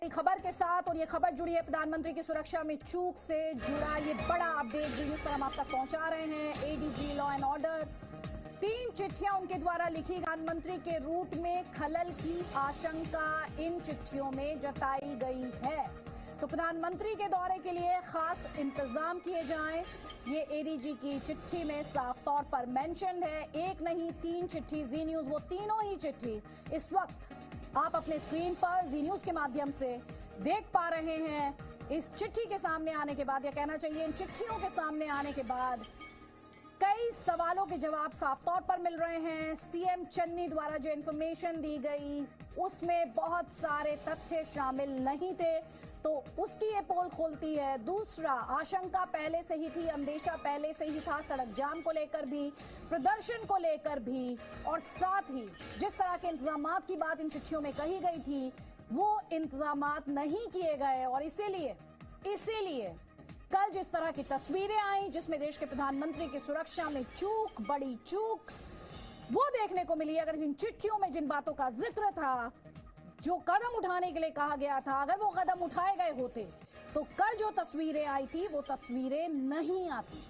बड़ी खबर के साथ, और ये खबर जुड़ी है प्रधानमंत्री की सुरक्षा में चूक से जुड़ा ये बड़ा अपडेट जी न्यूज पर हम आप तक पहुंचा रहे हैं। एडीजी लॉ एंड ऑर्डर, 3 चिट्ठियां उनके द्वारा लिखी प्रधानमंत्री के रूट में खलल की आशंका इन चिट्ठियों में जताई गई है। तो प्रधानमंत्री के दौरे के लिए खास इंतजाम किए जाएं, ये एडीजी की चिट्ठी में साफ तौर पर मेंशन है। एक नहीं 3 चिट्ठी जी न्यूज, वो तीनों ही चिट्ठी इस वक्त आप अपने स्क्रीन पर जी न्यूज के माध्यम से देख पा रहे हैं। इस चिट्ठी के सामने आने के बाद, या कहना चाहिए इन चिट्ठियों के सामने आने के बाद, कई सवालों के जवाब साफ तौर पर मिल रहे हैं। सीएम चन्नी द्वारा जो इंफॉर्मेशन दी गई उसमें बहुत सारे तथ्य शामिल नहीं थे, तो उसकी ये पोल खोलती है। दूसरा, आशंका पहले से ही थी, अंदेशा पहले से ही था, सड़क जाम को लेकर भी, प्रदर्शन को लेकर भी, और साथ ही जिस तरह के इंतजामात की बात इन चिट्ठियों में कही गई थी वो इंतजामात नहीं किए गए। और इसीलिए कल जिस तरह की तस्वीरें आई जिसमें देश के प्रधानमंत्री की सुरक्षा में चूक, बड़ी चूक, वो देखने को मिली। अगर इन चिट्ठियों में जिन बातों का जिक्र था, जो कदम उठाने के लिए कहा गया था, अगर वो कदम उठाए गए होते तो कल जो तस्वीरें आई थी वो तस्वीरें नहीं आती।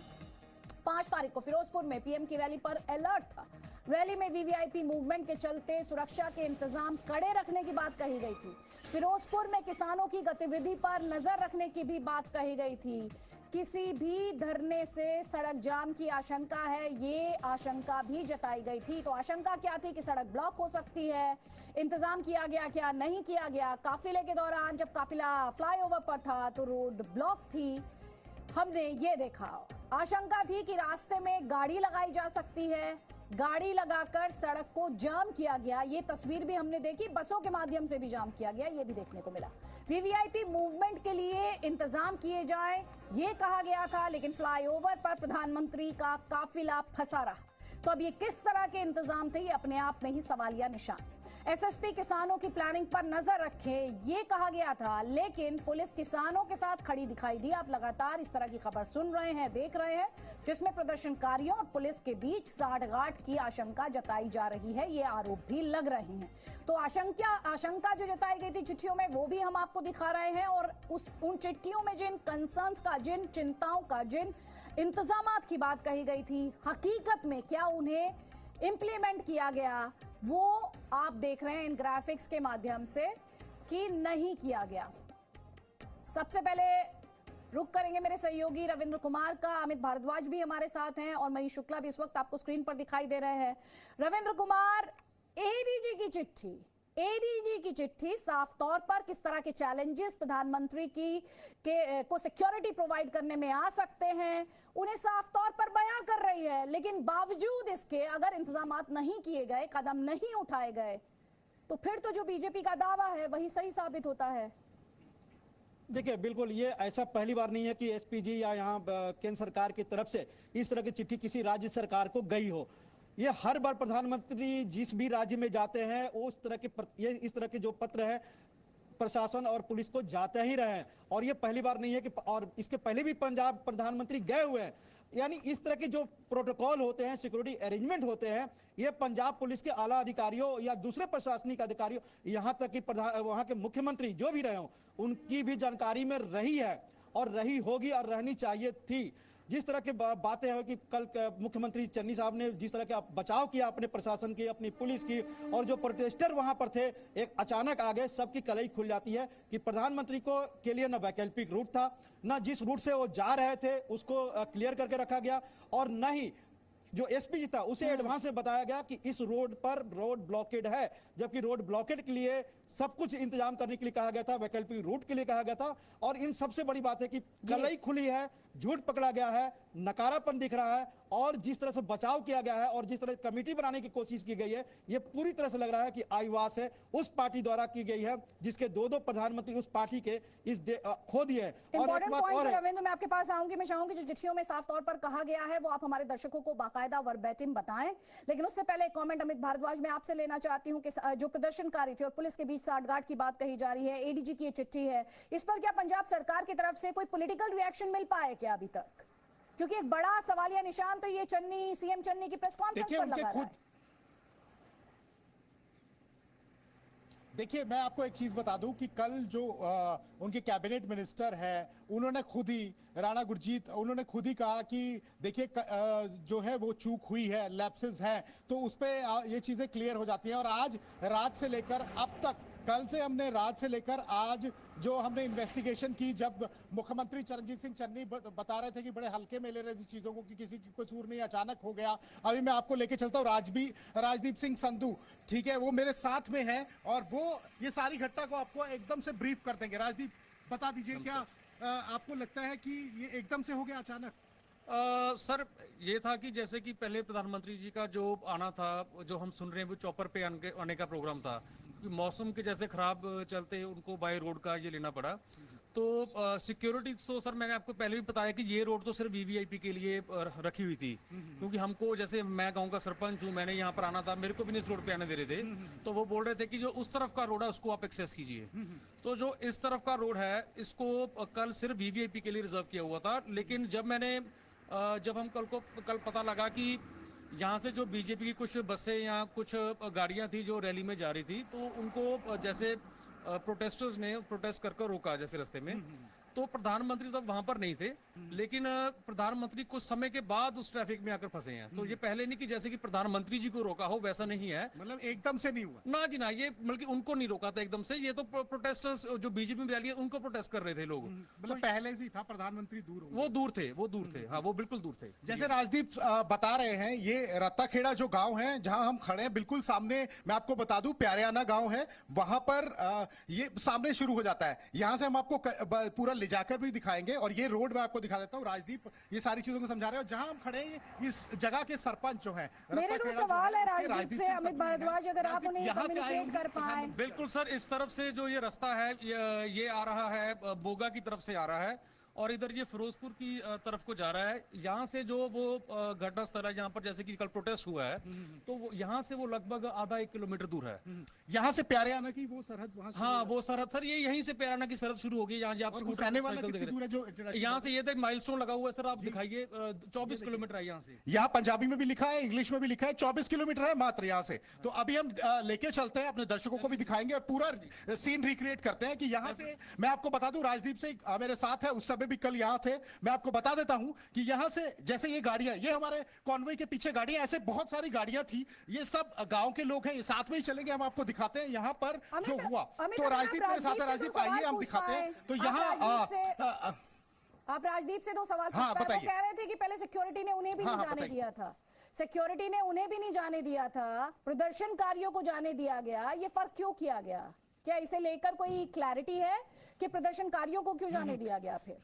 5 तारीख को फिरोजपुर में पीएम की रैली पर अलर्ट था। रैली में वीवीआईपी मूवमेंट के चलते सुरक्षा के इंतजाम कड़े रखने की बात कही गई थी। फिरोजपुर में किसानों की गतिविधि पर नजर रखने की भी बात कही गई थी। किसी भी धरने से सड़क जाम की आशंका है, ये आशंका भी जताई गई थी। तो आशंका क्या थी कि सड़क ब्लॉक हो सकती है, इंतजाम किया गया क्या, नहीं किया गया। काफिले के दौरान जब काफिला फ्लाईओवर पर था तो रोड ब्लॉक थी, हमने ये देखा। आशंका थी कि रास्ते में गाड़ी लगाई जा सकती है, गाड़ी लगाकर सड़क को जाम किया गया। ये तस्वीर भी हमने देखी, बसों के माध्यम से भी जाम किया गया, ये भी देखने को मिला। वीवीआईपी मूवमेंट के लिए इंतजाम किए जाएं, ये कहा गया था, लेकिन फ्लाईओवर पर प्रधानमंत्री का काफिला फंसा रहा। तो अब ये किस तरह के इंतजाम थे, ये अपने आप में ही सवालिया निशान। एसएसपी किसानों की प्लानिंग पर नजर रखे, ये कहा गया था, लेकिन पुलिस किसानों के साथ खड़ी दिखाई दी। आप लगातार इस तरह की खबर सुन रहे हैं, देख रहे हैं, जिसमें प्रदर्शनकारियों और पुलिस के बीच साठगांठ की आशंका जताई जा रही है, ये आरोप भी लग रहे हैं। तो आशंका जो जताई गई थी चिट्ठियों में, वो भी हम आपको दिखा रहे हैं। और उन चिट्ठियों में जिन कंसर्न्स का, जिन चिंताओं का, जिन इंतजामात की बात कही गई थी, हकीकत में क्या उन्हें इंप्लीमेंट किया गया, वो आप देख रहे हैं इन ग्राफिक्स के माध्यम से कि नहीं किया गया। सबसे पहले रुक करेंगे मेरे सहयोगी रविंद्र कुमार का। अमित भारद्वाज भी हमारे साथ हैं और मनीष शुक्ला भी इस वक्त आपको स्क्रीन पर दिखाई दे रहे हैं। रविंद्र कुमार, एडीजी की चिट्ठी साफ तौर पर किस तरह के चैलेंजेस प्रधानमंत्री को सिक्योरिटी प्रोवाइड करने में आ सकते हैं, उन्हें साफ तौर पर बयां कर रही है। लेकिन बावजूद इसके अगर इंतजामात नहीं किए गए, कदम नहीं उठाए गए, तो फिर तो जो बीजेपी का दावा है वही सही साबित होता है। देखिए, बिल्कुल ये ऐसा पहली बार नहीं है कि एसपीजी या यहाँ केंद्र सरकार की तरफ से इस तरह की चिट्ठी किसी राज्य सरकार को गई हो। ये हर बार प्रधानमंत्री जिस भी राज्य में जाते हैं उस तरह के इस तरह के जो पत्र है प्रशासन और पुलिस को जाते ही रहे हैं। और ये पहली बार नहीं है कि, और इसके पहले भी पंजाब प्रधानमंत्री गए हुए हैं। यानी इस तरह के जो प्रोटोकॉल होते हैं, सिक्योरिटी अरेंजमेंट होते हैं, ये पंजाब पुलिस के आला अधिकारियों या दूसरे प्रशासनिक अधिकारियों, यहाँ तक कि वहाँ के मुख्यमंत्री जो भी रहे हों, उनकी भी जानकारी में रही है और रही होगी और रहनी चाहिए थी। जिस तरह की बातें हैं कि कल मुख्यमंत्री चन्नी साहब ने जिस तरह का बचाव किया अपने प्रशासन की, अपनी पुलिस की, और जो प्रोटेस्टर वहां पर थे एक अचानक आ गए, सबकी कलई खुल जाती है कि प्रधानमंत्री को के लिए न वैकल्पिक रूट था, न जिस रूट से वो जा रहे थे उसको क्लियर करके रखा गया, और न ही जो एसपीजी था उसे एडवांस में बताया गया कि इस रोड पर रोड ब्लॉकेड है, जबकि रोड ब्लॉकेड के लिए सब कुछ इंतजाम करने के लिए कहा गया था, वैकल्पिक रूट के लिए कहा गया था। और इन सबसे बड़ी बात है कि कलई खुली है, झूठ पकड़ा गया है, नकारापन दिख रहा है, और जिस तरह से बचाव किया गया है और जिस तरह कमेटी बनाने की कोशिश की गई है, ये पूरी तरह से लग रहा है कि आईवास है उस पार्टी द्वारा की गई है जिसके 2 प्रधानमंत्री उस पार्टी के इस खो दिए। और एक बात और है रविंद्र, मैं आपके पास आऊंगी, मैं चाहूंगी जो चिट्ठियों में साफ तौर पर कहा गया है वो आप हमारे दर्शकों को बाकायदा वर्बैटिम बताएं। लेकिन उससे पहले एक कमेंट अमित भारद्वाज मैं आपसे लेना चाहती हूं कि जो प्रदर्शनकारी थे और पुलिस के बीच साठगांठ की बात कही जा रही है, एडीजी की चिट्ठी है, इस पर क्या पंजाब सरकार की तरफ से कोई पॉलिटिकल रिएक्शन मिल पाया क्या अभी तक? क्योंकि एक बड़ा सवालिया निशान तो ये सीएम चन्नी की प्रेस कॉन्फ्रेंस पर लगा रहा है। देखिए, मैं आपको एक चीज बता दूं कि कल जो उनके कैबिनेट मिनिस्टर हैं, उन्होंने खुद ही, राणा गुरजीत, उन्होंने खुद ही कहा कि देखिए जो है वो चूक हुई है, लैप्सेस हैं, तो उस पे ये चीजें क्लियर हो जाती हैं। और आज रात से लेकर अब तक, कल से हमने रात से लेकर आज जो हमने इन्वेस्टिगेशन की, जब मुख्यमंत्री चरणजीत सिंह चन्नी बता रहे थे कि बड़े हल्के में ले रहे थे चीजों को, कि किसी की कसूर नहीं, अचानक हो गया। अभी मैं आपको लेके चलता हूँ राजदीप सिंह संधू, ठीक है, वो मेरे साथ में है और वो ये सारी घटना को आपको एकदम से ब्रीफ कर देंगे। राजदीप, बता दीजिए, क्या आपको लगता है कि ये एकदम से हो गया अचानक? सर, ये था कि जैसे कि पहले प्रधानमंत्री जी का जो आना था, जो हम सुन रहे हैं वो चॉपर पे आने का प्रोग्राम था, मौसम के जैसे खराब चलते उनको बाय रोड का ये लेना पड़ा। तो सिक्योरिटी तो सर मैंने आपको पहले भी बताया कि ये रोड तो सिर्फ वीवीआईपी के लिए रखी हुई थी, क्योंकि हमको, जैसे मैं गांव का सरपंच हूँ, मैंने यहाँ पर आना था, मेरे को भी इस रोड पे आने दे रहे थे, तो वो बोल रहे थे कि जो उस तरफ का रोड है उसको आप एक्सेस कीजिए। तो जो इस तरफ का रोड है इसको कल सिर्फ वीवीआईपी के लिए रिजर्व किया हुआ था। लेकिन जब हम कल पता लगा कि यहाँ से जो बीजेपी की कुछ बसें या कुछ गाड़ियाँ थी जो रैली में जा रही थी, तो उनको जैसे प्रोटेस्टर्स ने प्रोटेस्ट कर रोका जैसे रास्ते में, तो प्रधानमंत्री तब वहां पर नहीं थे, लेकिन प्रधानमंत्री कुछ समय के बाद उस ट्रैफिक में आकर फंसे हैं। तो ये पहले नहीं कि जैसे कि प्रधानमंत्री जी को रोका हो, वैसा नहीं है, मतलब एकदम से नहीं हुआ ना जी ना, ये बल्कि उनको नहीं रोका था एकदम से, ये तो प्रोटेस्टर्स जो बीजेपी में रैली है उनको प्रोटेस्ट कर रहे थे लोग। मतलब पहले से ही था, प्रधानमंत्री दूर हो गए। वो दूर थे, हाँ, वो बिल्कुल दूर थे। जैसे राजदीप बता रहे हैं, ये रत्ताखेड़ा जो गांव है जहां हम खड़े हैं, बिल्कुल सामने, मैं आपको बता दूं, प्यारेआना गांव है, वहां पर ये सामने शुरू हो जाता है। यहां से हम आपको पूरा ले जाकर भी दिखाएंगे, और ये रोड मैं आपको दिखा देता हूं। राजदीप ये सारी चीजों को समझा रहे हो। जहां हम खड़े हैं, इस जगह के सरपंच जो हैं, मेरे तो सवाल है राजदीप से, अमित भारद्वाज, अगर आप उन्हें कम्युनिकेट कर पाए। बिल्कुल सर, इस तरफ से जो ये रास्ता है ये आ रहा है, बोगा की तरफ से आ रहा है, और इधर ये फिरोजपुर की तरफ को जा रहा है। यहाँ से जो वो घटना स्थल है जहाँ पर जैसे कि कल प्रोटेस्ट हुआ है, तो यहाँ से वो लगभग आधा 1 किलोमीटर दूर है। यहाँ से प्यारेआना की वो सरहद, वहाँ हाँ, वो सरहद सर, ये यहीं से प्यारेआना की सरहद शुरू होगी। यहाँ आप यहाँ से ये देख माइलस्टोन लगा हुआ है सर, आप दिखाइए, 24 किलोमीटर है यहाँ से। यहाँ पंजाबी में भी लिखा है, इंग्लिश में भी लिखा है, 24 किलोमीटर है मात्र यहाँ से। तो अभी हम लेके चलते हैं, अपने दर्शकों को भी दिखाएंगे और पूरा सीन रिक्रिएट करते हैं कि यहाँ से, मैं आपको बता दूं, राजदीप से मेरे साथ है, उस समय भी कल यहाँ थे। मैं आपको बता देता हूं कि यहाँ से जैसे ये गाड़ियां, ये हमारे कॉन्वॉय के पीछे गाड़ियां, ऐसे बहुत सारी गाड़ियां थी, ये सब गांव के लोग हैं, ये साथ में ही चलेंगे, हम आपको दिखाते हैं यहाँ पर जो हुआ। तो राजदीप के साथ है, राजदीप आइए हम दिखाते हैं। तो यहाँ आप राजदीप से दो सवाल हाँ, बताइए। कह रहे थे कि पहले सिक्योरिटी ने उन्हें भी नहीं जाने दिया था, सिक्योरिटी ने उन्हें भी नहीं जाने दिया था, प्रदर्शनकारियों को जाने दिया गया, ये फर्क क्यों किया गया? क्या इसे लेकर कोई क्लैरिटी है कि प्रदर्शनकारियों को क्यों जाने दिया गया? फिर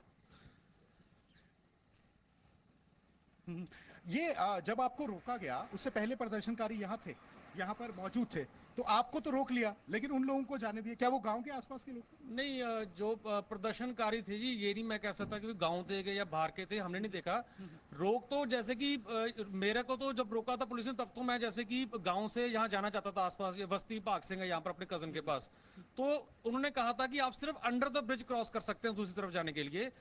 ये जब आपको रोका गया, उससे पहले प्रदर्शनकारी यहाँ थे, यहाँ पर मौजूद थे, तो आपको तो रोक लिया, लेकिन उन लोगों को जाने दिया। क्या वो गांव के आसपास के लोग थे? नहीं, जो प्रदर्शनकारी थे जी, ये नहीं मैं कह सकता कि गांव थे या बाहर के थे, हमने नहीं देखा। रोक तो जैसे कि मेरे को तो जब रोका था पुलिस ने, तब तो मैं जैसे कि गांव से यहाँ जाना चाहता था, आसपास ये बस्ती भाग सिंह है यहाँ पर अपने कजन के पास, तो उन्होंने कहा था कि आप सिर्फ अंडर द ब्रिज क्रॉस कर सकते हैं दूसरी तरफ जाने के लिए।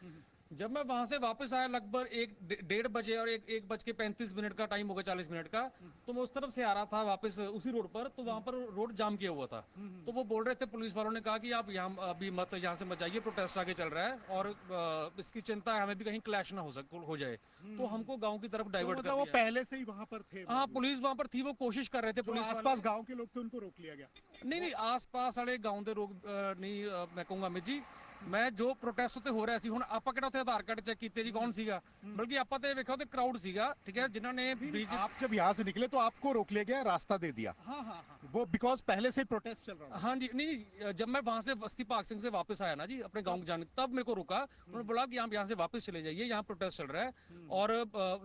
जब मैं वहां से वापस आया लगभग 1-1:30 बजे, और 1:35 का टाइम होगा, 40 मिनट का, तो मैं उस तरफ से आ रहा था वापस उसी रोड पर, तो वहां पर रोड जाम किया हुआ था। तो वो बोल रहे थे, पुलिस वालों ने कहा कि आप यहाँ अभी मत, यहाँ से मत जाइए, प्रोटेस्ट आगे चल रहा है और इसकी चिंता है हमें भी कहीं क्लैश ना हो जाए, तो हमको गाँव की तरफ डाइवर्ट कर दिया। वो पहले से ही वहां पर थे? हाँ, पुलिस वहां पर थी, वो कोशिश कर रहे थे। पुलिस आसपास गाँव के लोग थे, उनको रोक लिया गया? नहीं, आसपास वाले गाँव के लोग नहीं, मैं कहूँगा अमित जी, मैं जो प्रोटेस्ट उत्ते हो रहा सी, हुण आपां किहड़ा उत्थे आधार कार्ड चेक कीते जी कौन सीगा, बल्कि आपां ते वेखिया उत्ते क्राउड सीगा, ठीक है, जिन्हां ने आप जब यहाँ से निकले तो आपको रोक लिया गया, रास्ता दे दिया? हाँ, वो बिकॉज पहले से प्रोटेस्ट चल रहा था? हाँ जी, नहीं, जब मैं वहां से बस्ती भाग सिंह से वापस आया ना जी अपने गाँव जाने, तब मेरे को रुका, उन्होंने बोला कि आप यहाँ से वापस चले जाइए, यहाँ प्रोटेस्ट चल रहा है, और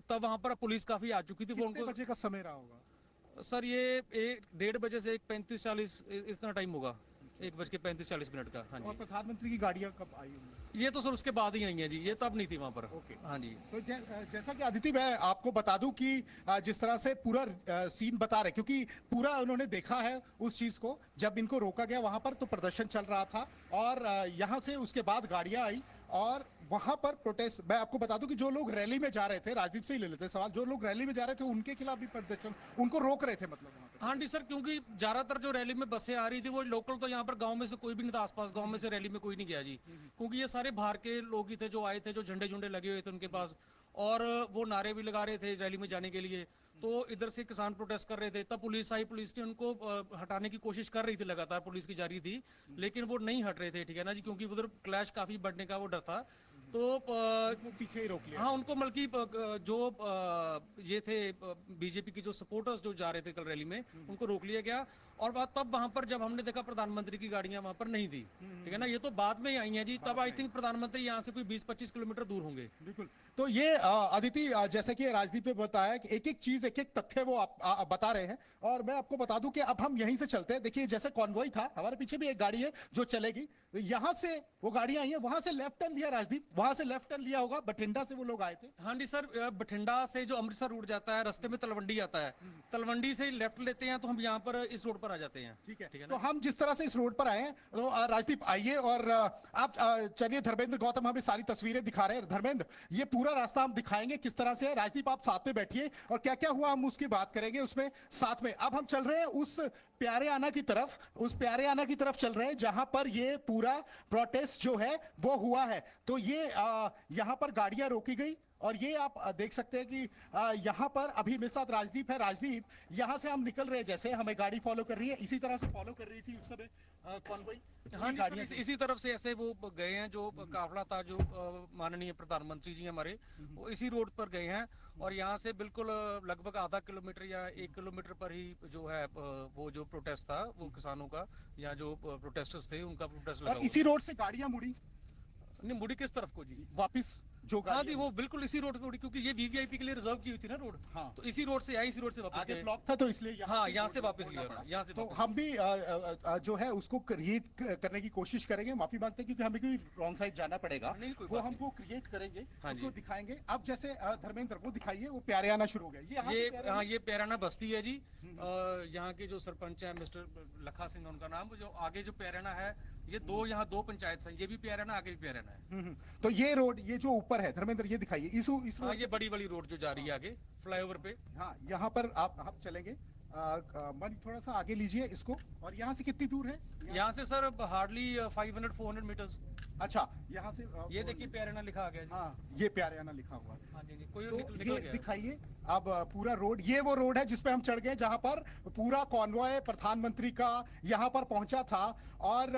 तब वहां पर पुलिस काफी आ चुकी थी। वो कितने बजे का समय रहा होगा सर? ये 1:30 बजे से 1:35-40 इतना टाइम होगा, 1:35-40 का। हाँ जी। और प्रधानमंत्री की गाड़ियां कब आई होंगी? ये तो सर उसके बाद ही आई हैं जी, ये तब नहीं थी वहाँ पर। हाँ जी। तो जैसा कि अदिति, मैं आपको बता दूं कि जिस तरह से पूरा सीन बता रहे, क्योंकि पूरा उन्होंने देखा है उस चीज को, जब इनको रोका गया वहां पर तो प्रदर्शन चल रहा था, और यहाँ से उसके बाद गाड़ियां आई और वहां पर प्रोटेस्ट। मैं आपको बता दूं कि जो लोग रैली में जा रहे थे, राजदीप से ही ले लेते सवाल, जो लोग रैली में जा रहे थे उनके खिलाफ भी प्रदर्शन, उनको रोक रहे थे, मतलब वहां हाँ जी सर, क्योंकि ज्यादातर जो रैली में बसें आ रही थी वो लोकल, तो यहाँ पर गांव में से कोई भी नहीं था, आसपास गांव में से रैली में कोई नहीं गया जी, क्योंकि ये सारे बाहर के लोग ही थे जो आए थे, जो झंडे झुंडे लगे हुए थे उनके पास, और वो नारे भी लगा रहे थे रैली में जाने के लिए। तो इधर से किसान प्रोटेस्ट कर रहे थे, तब पुलिस आई, पुलिस ने उनको हटाने की कोशिश कर रही थी, लगातार पुलिस की जारी थी, लेकिन वो नहीं हट रहे थे, ठीक है ना जी, क्योंकि उधर क्लैश काफी बढ़ने का वो डर था। तो वो पीछे ही रोक लिया। हाँ, उनको बल्कि जो ये थे बीजेपी की जो सपोर्टर्स जो जा रहे थे कल रैली में, उनको रोक लिया गया। और तब वहां पर जब हमने देखा प्रधानमंत्री की गाड़ियां वहां पर नहीं थी, ठीक है ना, ये तो बाद में ही आई हैं जी, तब आई थिंक प्रधानमंत्री यहाँ से कोई 20-25 किलोमीटर दूर होंगे। बिल्कुल। तो ये अदिति, जैसे कि राजदीप ने बताया कि एक एक चीज, एक एक तथ्य वो आप बता रहे हैं, और मैं आपको बता दूं कि अब हम यहीं से चलते हैं। देखिए, जैसे कॉन्वॉय था, हमारे पीछे भी एक गाड़ी है जो चलेगी, यहां से वो गाड़ियां आई है, वहां से लेफ्ट टर्न लिया राजदीप, वहां से लेफ्ट टर्न लिया होगा, बठिंडा से वो लोग आए थे। हाँ जी सर, बठिंडा से जो अमृतसर रूट जाता है, रास्ते में तलवंडी आता है, तलवंडी से लेफ्ट लेते हैं तो हम यहाँ पर इस रोड पर आ जाते हैं। ठीक है, ठीक है तो ना? हम जिस तरह से इस रोड पर आए हैं, तो राजदीप आइए, और आप चलिए, धर्मेंद्र गौतम हमें सारी तस्वीरें दिखा रहे हैं। धर्मेंद्र, ये पूरा रास्ता हम दिखाएंगे किस तरह से है। राजदीप, आप साथ में बैठिए, और क्या क्या हुआ हम उसकी बात करेंगे उसमें साथ में। अब हम चल रहे हैं उस प्यारे आना की तरफ, चल रहे हैं जहां पर ये पूरा प्रोटेस्ट जो है वो हुआ है। तो ये यहां पर गाड़ियां रोकी गई, और ये आप देख सकते हैं कि यहाँ पर अभी मेरे साथ राजदीप है। राजदीप, यहाँ से हम निकल रहे हैं, जैसे हमें गाड़ी फॉलो कर रही है, इसी तरह से फॉलो कर रही थी उस समय कॉन्वॉय। हाँ जी सर, इसी तरफ से ऐसे वो गए हैं, जो काफला था, जो माननीय प्रधानमंत्री जी हमारे, वो इसी रोड पर गए हैं, और यहाँ से बिल्कुल लगभग आधा किलोमीटर या 1 किलोमीटर पर ही जो है वो जो प्रोटेस्ट था वो किसानों का, या जो प्रोटेस्टर्स थे उनका प्रोटेस्ट लगा और इसी रोड से गाड़ियां मुड़ी, नहीं मुड़ी किस तरफ को जी? वापिस जो हाँ गाड़ी जी, वो बिल्कुल इसी रोड पे मुड़ी, क्योंकि ये वीवीआईपी के लिए रिजर्व की हुई थी ना रोड। हाँ। तो इसी रोड से आई, इसी रोड से वापस आगे गए। ब्लॉक था, तो इसलिए हाँ, यहाँ से वापस लिया, यहाँ से तो वापस। हम भी जो है उसको क्रिएट करने की कोशिश करेंगे। माफी मांगते हैं क्योंकि हमें कोई रॉन्ग साइड जाना पड़ेगा, नहीं, कोई वो बात हमको क्रिएट करेंगे, हाँ उसको जी। दिखाएंगे। अब जैसे धर्मेंद्र, वो दिखाइए, वो प्यारे आना शुरू हो गया। यहाँ से प्यारे हाँ, ये प्याराना बस्ती है जी। यहाँ के जो सरपंच हैं मिस्टर लखा सिंह उनका नाम, जो आगे जो प्याराना है, ये यहाँ दो पंचायत हैं, ये भी प्याराना, आगे भी प्याराना है। तो ये रोड, ये जो ऊपर है, धर्मेंद्र ये दिखाइए, इस हाँ, ये बड़ी वाली रोड जो जा रही है आगे फ्लाईओवर पे। हाँ, यहाँ पर आप चलेंगे, मन थोड़ा सा आगे लीजिए इसको। और यहाँ से कितनी दूर है? यहाँ से सर हार्डली 500-400 मीटर्स। अच्छा, यहाँ से ये देखिए प्याराना लिखा आ गया जी। हाँ, ये प्यारे आना लिखा हुआ है। हाँ जी, कोई तो निकल ये गया। दिखाइए अब पूरा रोड, ये वो रोड है जिसपे हम चढ़ गए, जहां पर पूरा कॉन्वॉय प्रधानमंत्री का यहाँ पर पहुंचा था। और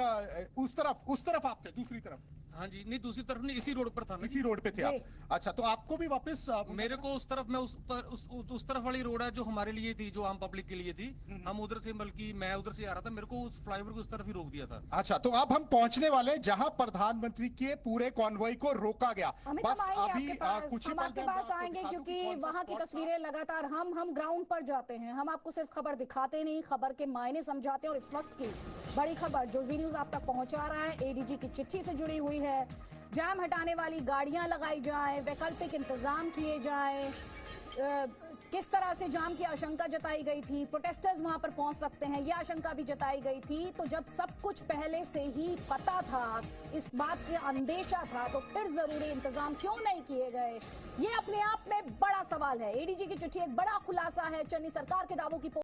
उस तरफ आप थे, दूसरी तरफ? हाँ जी, नहीं दूसरी तरफ नहीं, इसी रोड पर था ना। इसी रोड पे थे आप? अच्छा, तो आपको भी वापस मेरे को उस तरफ, मैं उस तरफ वाली रोड है जो हमारे लिए थी, जो आम पब्लिक के लिए थी, हम उधर से, बल्कि मैं उधर से आ रहा था, मेरे को उस फ्लाईओवर को उस तरफ ही रोक दिया था। अच्छा, तो अब हम पहुंचने वाले जहां प्रधानमंत्री के पूरे कॉन्वॉय को रोका गया। बस अभी कुछ ही हम आपके पास आएंगे, क्योंकि वहां की तस्वीरें लगातार हम ग्राउंड पर जाते हैं, हम आपको सिर्फ खबर दिखाते नहीं, खबर के मायने समझाते हैं। और इस वक्त की बड़ी खबर जो जी न्यूज आप तक पहुंचा रहा है, एडीजी की चिट्ठी से जुड़ी हुई है। जाम हटाने वाली गाड़ियां लगाई जाएं, वैकल्पिक इंतजाम किए जाएं, किस तरह से जाम की आशंका जताई गई थी, प्रोटेस्टर्स वहां पर पहुंच सकते हैं, यह आशंका भी जताई गई थी। तो जब सब कुछ पहले से ही पता था, इस बात का अंदेशा था, तो फिर जरूरी इंतजाम क्यों नहीं किए गए? ये अपने आप में बड़ा सवाल है। एडीजी की चिट्ठी एक बड़ा खुलासा है, चन्नी सरकार के दावों की